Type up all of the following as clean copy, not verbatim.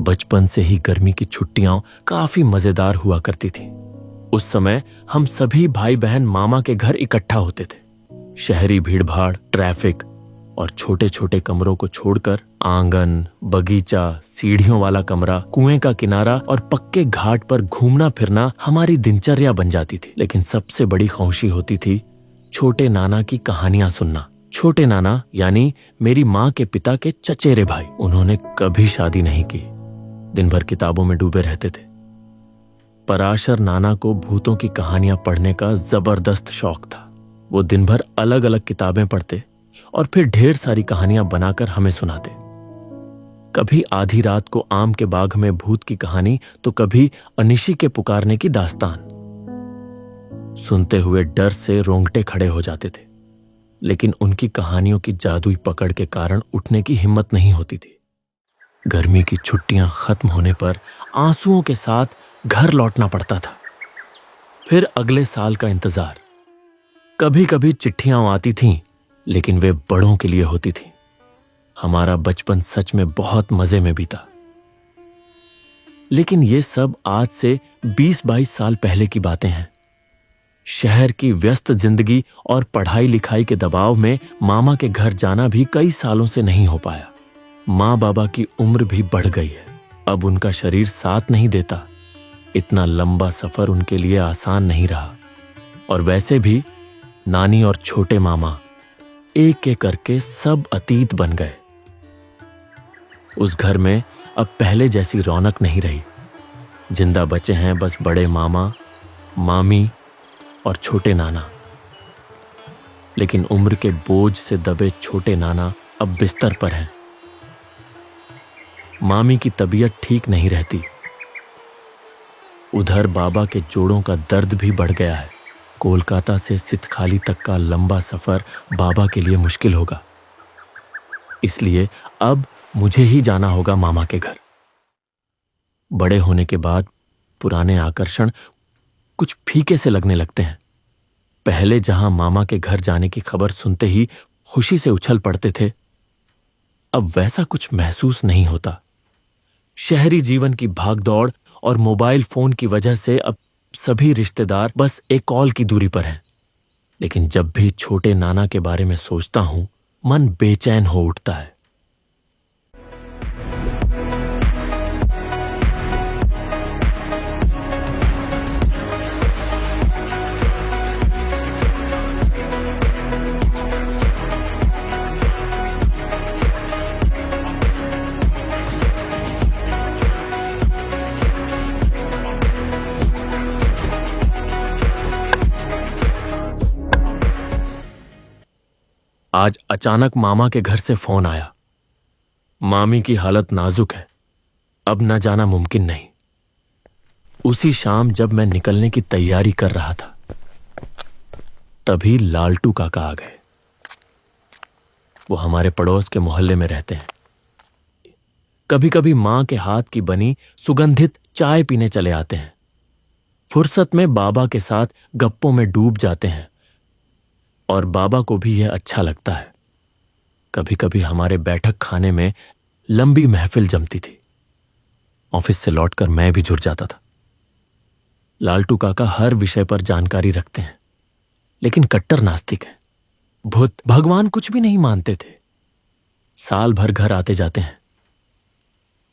बचपन से ही गर्मी की छुट्टियां काफी मजेदार हुआ करती थी। उस समय हम सभी भाई बहन मामा के घर इकट्ठा होते थे। शहरी भीड़भाड़, ट्रैफिक और छोटे छोटे कमरों को छोड़कर आंगन, बगीचा, सीढ़ियों वाला कमरा, कुएं का किनारा और पक्के घाट पर घूमना फिरना हमारी दिनचर्या बन जाती थी। लेकिन सबसे बड़ी ख्वाहिश होती थी छोटे नाना की कहानियां सुनना। छोटे नाना यानी मेरी माँ के पिता के चचेरे भाई। उन्होंने कभी शादी नहीं की, दिन भर किताबों में डूबे रहते थे। पराशर नाना को भूतों की कहानियां पढ़ने का जबरदस्त शौक था। वो दिन भर अलग अलग किताबें पढ़ते और फिर ढेर सारी कहानियां बनाकर हमें सुनाते। कभी आधी रात को आम के बाग में भूत की कहानी, तो कभी अनिशी के पुकारने की दास्तान। सुनते हुए डर से रोंगटे खड़े हो जाते थे, लेकिन उनकी कहानियों की जादुई पकड़ के कारण उठने की हिम्मत नहीं होती थी। गर्मी की छुट्टियां खत्म होने पर आंसुओं के साथ घर लौटना पड़ता था। फिर अगले साल का इंतजार। कभी कभी चिट्ठियां आती थीं, लेकिन वे बड़ों के लिए होती थीं। हमारा बचपन सच में बहुत मजे में बीता। लेकिन ये सब आज से 20-22 साल पहले की बातें हैं। शहर की व्यस्त जिंदगी और पढ़ाई लिखाई के दबाव में मामा के घर जाना भी कई सालों से नहीं हो पाया। माँ बाबा की उम्र भी बढ़ गई है, अब उनका शरीर साथ नहीं देता। इतना लंबा सफर उनके लिए आसान नहीं रहा। और वैसे भी नानी और छोटे मामा एक एक करके सब अतीत बन गए। उस घर में अब पहले जैसी रौनक नहीं रही। जिंदा बचे हैं बस बड़े मामा, मामी और छोटे नाना। लेकिन उम्र के बोझ से दबे छोटे नाना अब बिस्तर पर हैं। मामी की तबीयत ठीक नहीं रहती। उधर बाबा के जोड़ों का दर्द भी बढ़ गया है। कोलकाता से सितखाली तक का लंबा सफर बाबा के लिए मुश्किल होगा। इसलिए अब मुझे ही जाना होगा मामा के घर। बड़े होने के बाद पुराने आकर्षण कुछ फीके से लगने लगते हैं। पहले जहां मामा के घर जाने की खबर सुनते ही खुशी से उछल पड़ते थे, अब वैसा कुछ महसूस नहीं होता। शहरी जीवन की भागदौड़ और मोबाइल फोन की वजह से अब सभी रिश्तेदार बस एक कॉल की दूरी पर हैं। लेकिन जब भी छोटे नाना के बारे में सोचता हूं, मन बेचैन हो उठता है। आज अचानक मामा के घर से फोन आया। मामी की हालत नाजुक है, अब न जाना मुमकिन नहीं। उसी शाम जब मैं निकलने की तैयारी कर रहा था, तभी लालटू काका आ गए। वो हमारे पड़ोस के मोहल्ले में रहते हैं। कभी कभी मां के हाथ की बनी सुगंधित चाय पीने चले आते हैं। फुर्सत में बाबा के साथ गप्पों में डूब जाते हैं और बाबा को भी यह अच्छा लगता है। कभी कभी हमारे बैठक खाने में लंबी महफिल जमती थी। ऑफिस से लौटकर मैं भी जुड़ जाता था। लालटू काका हर विषय पर जानकारी रखते हैं, लेकिन कट्टर नास्तिक हैं। भूत भगवान कुछ भी नहीं मानते थे। साल भर घर आते जाते हैं,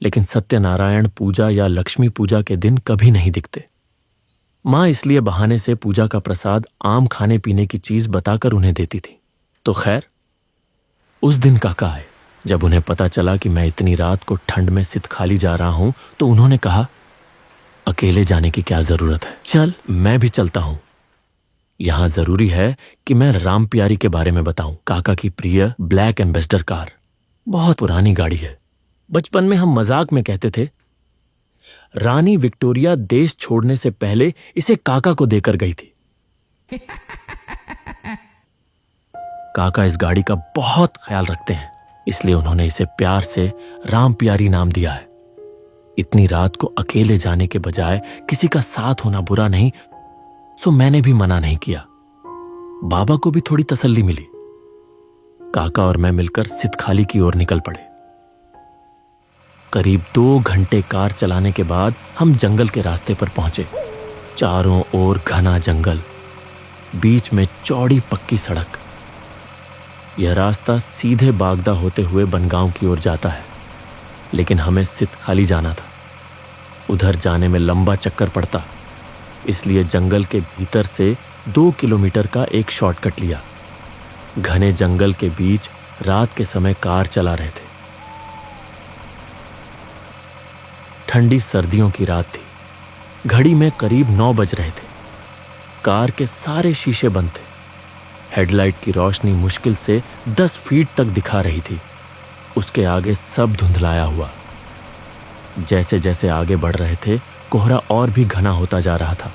लेकिन सत्यनारायण पूजा या लक्ष्मी पूजा के दिन कभी नहीं दिखते। मां इसलिए बहाने से पूजा का प्रसाद, आम खाने पीने की चीज बताकर उन्हें देती थी। तो खैर, उस दिन काका आए। जब उन्हें पता चला कि मैं इतनी रात को ठंड में सितखाली जा रहा हूं, तो उन्होंने कहा, अकेले जाने की क्या जरूरत है, चल मैं भी चलता हूं। यहां जरूरी है कि मैं राम प्यारी के बारे में बताऊं। काका की प्रिय ब्लैक एम्बेसडर कार बहुत पुरानी गाड़ी है। बचपन में हम मजाक में कहते थे, रानी विक्टोरिया देश छोड़ने से पहले इसे काका को देकर गई थी। काका इस गाड़ी का बहुत ख्याल रखते हैं, इसलिए उन्होंने इसे प्यार से राम प्यारी नाम दिया है। इतनी रात को अकेले जाने के बजाय किसी का साथ होना बुरा नहीं, सो मैंने भी मना नहीं किया। बाबा को भी थोड़ी तसल्ली मिली। काका और मैं मिलकर सितखाली की ओर निकल पड़े। करीब 2 घंटे कार चलाने के बाद हम जंगल के रास्ते पर पहुंचे। चारों ओर घना जंगल, बीच में चौड़ी पक्की सड़क। यह रास्ता सीधे बागदा होते हुए बनगांव की ओर जाता है, लेकिन हमें सित खाली जाना था। उधर जाने में लंबा चक्कर पड़ता, इसलिए जंगल के भीतर से 2 किलोमीटर का एक शॉर्टकट लिया। घने जंगल के बीच रात के समय कार चला रहे थे। ठंडी सर्दियों की रात थी। घड़ी में करीब 9 बज रहे थे। कार के सारे शीशे बंद थे। हेडलाइट की रोशनी मुश्किल से 10 फीट तक दिखा रही थी। उसके आगे सब धुंधलाया हुआ। जैसे जैसे आगे बढ़ रहे थे, कोहरा और भी घना होता जा रहा था।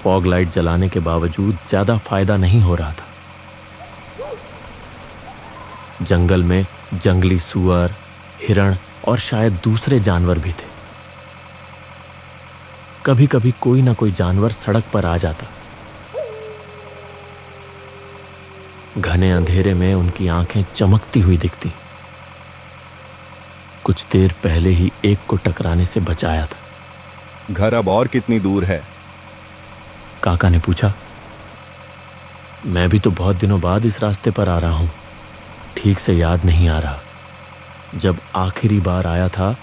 फॉग लाइट जलाने के बावजूद ज्यादा फायदा नहीं हो रहा था। जंगल में जंगली सुअर, हिरण और शायद दूसरे जानवर भी थे। कभी कभी कोई ना कोई जानवर सड़क पर आ जाता। घने अंधेरे में उनकी आंखें चमकती हुई दिखती। कुछ देर पहले ही एक को टकराने से बचाया था। घर अब और कितनी दूर है? काका ने पूछा। मैं भी तो बहुत दिनों बाद इस रास्ते पर आ रहा हूं, ठीक से याद नहीं आ रहा। जब आखिरी बार आया था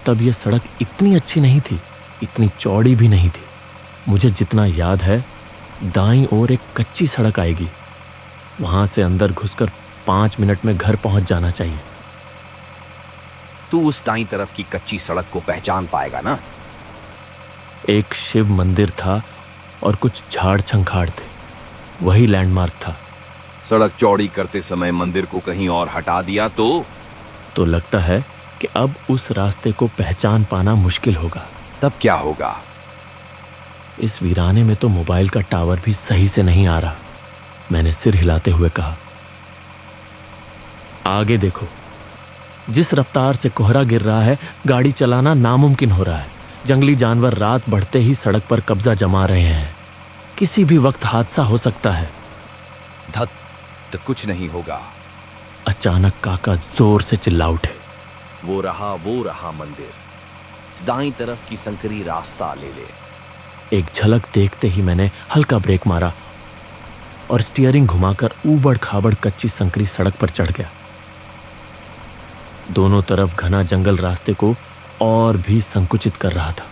तब यह सड़क इतनी अच्छी नहीं थी, इतनी चौड़ी भी नहीं थी। मुझे जितना याद है, दाईं ओर एक कच्ची सड़क आएगी। वहां से अंदर घुसकर 5 मिनट में घर पहुंच जाना चाहिए। तू उस दाईं तरफ की कच्ची सड़क को पहचान पाएगा ना? एक शिव मंदिर था और कुछ झाड़ छंखाड़ थे। वही लैंडमार्क था। सड़क चौड़ी करते समय मंदिर को कहीं और हटा दिया तो लगता है कि अब उस रास्ते को पहचान पाना मुश्किल होगा। तब क्या होगा? इस वीराने में तो मोबाइल का टावर भी सही से नहीं आ रहा। मैंने सिर हिलाते हुए कहा। आगे देखो। जिस रफ्तार से कोहरा गिर रहा है, गाड़ी चलाना नामुमकिन हो रहा है। जंगली जानवर रात बढ़ते ही सड़क पर कब्जा जमा रहे हैं। किसी भी वक्त हादसा हो सकता है। धत, तो कुछ नहीं होगा। अचानक काका जोर से चिल्ला उठे। वो रहा मंदिर। दाईं तरफ की संकरी रास्ता ले ले। एक झलक देखते ही मैंने हल्का ब्रेक मारा और स्टीयरिंग घुमाकर ऊबड़ खाबड़ कच्ची संकरी सड़क पर चढ़ गया। दोनों तरफ घना जंगल रास्ते को और भी संकुचित कर रहा था।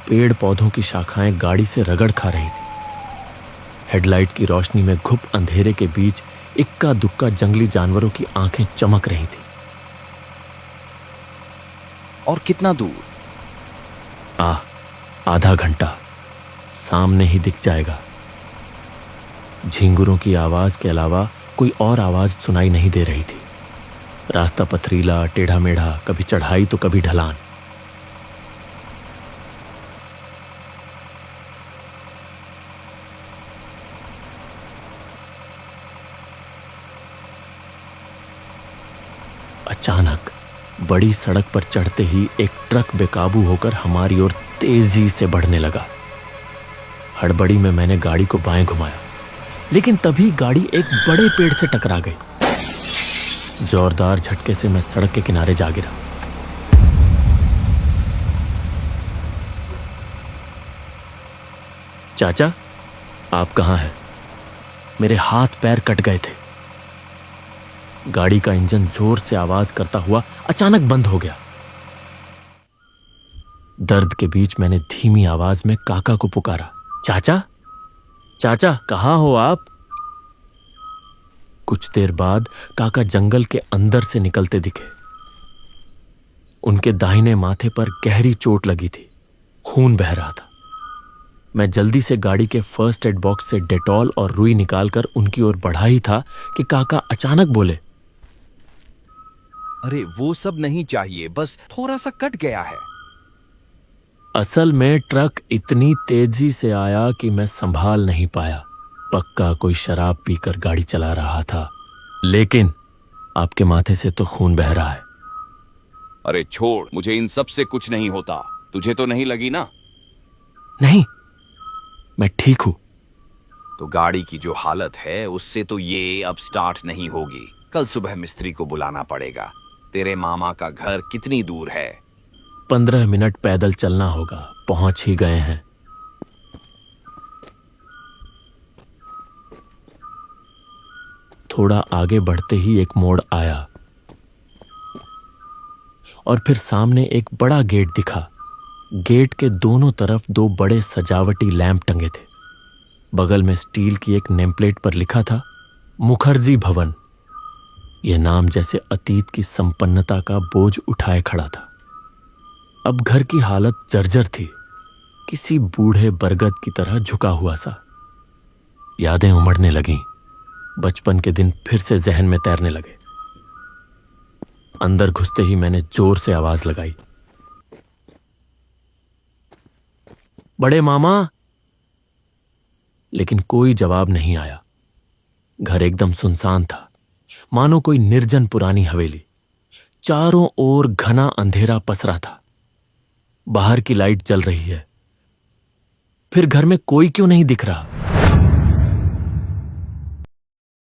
पेड़ पौधों की शाखाएं गाड़ी से रगड़ खा रही थी। हेडलाइट की रोशनी में घुप अंधेरे के बीच इक्का दुक्का जंगली जानवरों की आंखें चमक रही थी। और कितना दूर? आधा घंटा, सामने ही दिख जाएगा। झिंगुरों की आवाज के अलावा कोई और आवाज सुनाई नहीं दे रही थी। रास्ता पथरीला, टेढ़ा मेढ़ा, कभी चढ़ाई तो कभी ढलान। अचानक बड़ी सड़क पर चढ़ते ही एक ट्रक बेकाबू होकर हमारी ओर तेजी से बढ़ने लगा। हड़बड़ी में मैंने गाड़ी को बाएं घुमाया, लेकिन तभी गाड़ी एक बड़े पेड़ से टकरा गई। जोरदार झटके से मैं सड़क के किनारे जा गिरा। चाचा, आप कहां हैं? मेरे हाथ पैर कट गए थे। गाड़ी का इंजन जोर से आवाज करता हुआ अचानक बंद हो गया। दर्द के बीच मैंने धीमी आवाज में काका को पुकारा। चाचा, चाचा, कहां हो आप? कुछ देर बाद काका जंगल के अंदर से निकलते दिखे। उनके दाहिने माथे पर गहरी चोट लगी थी। खून बह रहा था। मैं जल्दी से गाड़ी के फर्स्ट एड बॉक्स से डेटॉल और रुई निकालकर उनकी ओर बढ़ा ही था कि काका अचानक बोले, अरे वो सब नहीं चाहिए, बस थोड़ा सा कट गया है। असल में ट्रक इतनी तेजी से आया कि मैं संभाल नहीं पाया। पक्का कोई शराब पीकर गाड़ी चला रहा था। लेकिन आपके माथे से तो खून बह रहा है। अरे छोड़, मुझे इन सब से कुछ नहीं होता। तुझे तो नहीं लगी ना? नहीं, मैं ठीक हूं। तो गाड़ी की जो हालत है उससे तो ये अब स्टार्ट नहीं होगी। कल सुबह मिस्त्री को बुलाना पड़ेगा। तेरे मामा का घर कितनी दूर है? 15 मिनट पैदल चलना होगा, पहुंच ही गए हैं। थोड़ा आगे बढ़ते ही एक मोड़ आया और फिर सामने एक बड़ा गेट दिखा। गेट के दोनों तरफ दो बड़े सजावटी लैंप टंगे थे। बगल में स्टील की एक नेमप्लेट पर लिखा था मुखर्जी भवन। यह नाम जैसे अतीत की संपन्नता का बोझ उठाए खड़ा था। अब घर की हालत जर्जर थी, किसी बूढ़े बरगद की तरह झुका हुआ सा। यादें उमड़ने लगीं। बचपन के दिन फिर से जहन में तैरने लगे। अंदर घुसते ही मैंने जोर से आवाज लगाई, बड़े मामा। लेकिन कोई जवाब नहीं आया। घर एकदम सुनसान था, मानो कोई निर्जन पुरानी हवेली। चारों ओर घना अंधेरा पसरा था। बाहर की लाइट जल रही है, फिर घर में कोई क्यों नहीं दिख रहा?